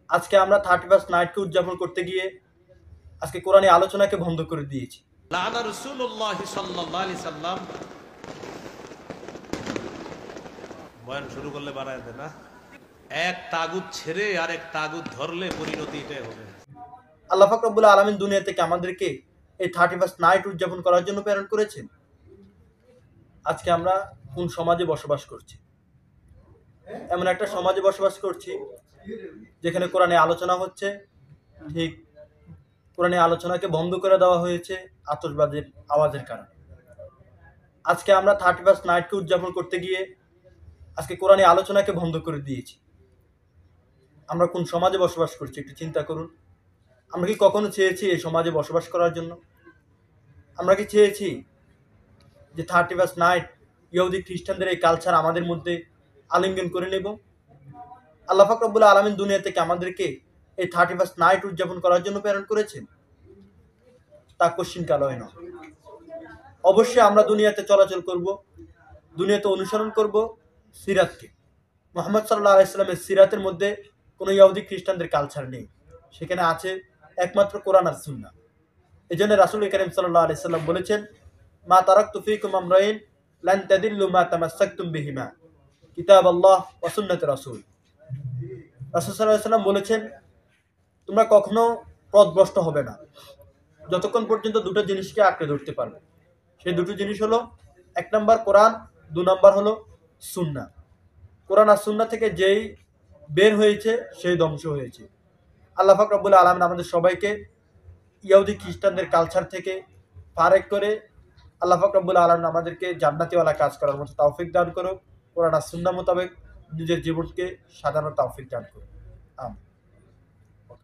আজকে আমরা 31st নাইটকে উদযাপন করতে গিয়ে আজকে কোরআনী আলোচনাকে বন্ধ করে দিয়েছি। লানা রাসূলুল্লাহ সাল্লাল্লাহু আলাইহি সাল্লাম বয়ান শুরু করলে বাড়ায় দেয় না, এক তাগুত ছেড়ে আর এক তাগুত ধরলে পরিণতি এটাই হবে। আল্লাহ পাক রব্বুল আলামিন দুনিয়া থেকে আমাদেরকে এই 31st নাইট উদযাপন করার জন্য প্রেরণ করেছেন। আজকে আমরা কোন সমাজে বসবাস করছি? এমন একটা সমাজে বসবাস করছি যেখানে কোরআনে আলোচনা হচ্ছে, ঠিক কোরআনে আলোচনাকে বন্ধ করে দেওয়া হয়েছে আতশবাজির আওয়াজের কারণে। আজকে আমরা 31st নাইটকে উদযাপন করতে গিয়ে আজকে কোরআনে আলোচনাকে বন্ধ করে দিয়েছি। আমরা কোন সমাজে বসবাস করছি একটু চিন্তা করুন। আমরা কি কখনো চেয়েছি এই সমাজে বসবাস করার জন্য? আমরা কি চেয়েছি যে 31st নাইট ইহুদি খ্রিস্টানদের এই কালচার আমাদের মধ্যে আলিঙ্গন করে নেব? আল্লাহ পাক রব্বুল আলামিন দুনিয়া থেকে আমাদেরকে এই 31st নাইট উদযাপন করার জন্য প্রেরণ করেছেন, তা কোশ্চিনকালয় নয়। অবশ্যই আমরা দুনিয়াতে চলাচল করব, দুনিয়াতে অনুসরণ করব সিরাতকে। মুহাম্মদ সাল্লাল্লাহু আলাইহি সাল্লামের সিরাতের মধ্যে কোনো ইহুদি খ্রিস্টানদের কালচার নেই, সেখানে আছে একমাত্র কোরআন আর সুন্নাহ। এজন্য রাসূল কারীম সাল্লাল্লাহু আলাইহি সাল্লাম বলেছেন, মা তারাকতু ফীকুম আমরাইন লান তাদিল্লু মা তামাসসাকতুম বিহিমা, কিতাবাল্লাহ ওয়া সুন্নাত রাসূল। রাসূল সাল্লাল্লাহু আলাইহি সাল্লাম বলেছেন, তোমরা কখনো পথভ্রষ্ট হবে না যতক্ষণ পর্যন্ত দুটো জিনিসকে আঁকড়ে ধরতে পারবে। সেই দুটো জিনিস হলো, এক নম্বর কোরআন, দু নম্বর হলো সুন্নাহ। কোরআন আর সুন্নাহ থেকে যেই বের হয়েছে সেই ধ্বংস হয়েছে। আল্লাহ পাক রব্বুল আলামিন আমাদের সবাইকে ইহুদি খ্রিস্টানদের কালচার থেকে ফারেক করে আল্লাহ পাক রব্বুল আলামিন আমাদেরকে জান্নাতীওয়ালা কাজ করার মতো তৌফিক দান করুক। কোরআন আর সুন্নাহ মোতাবেক নিজের জীবনকে সাজানোর তৌফিক দান করুক। আমিন।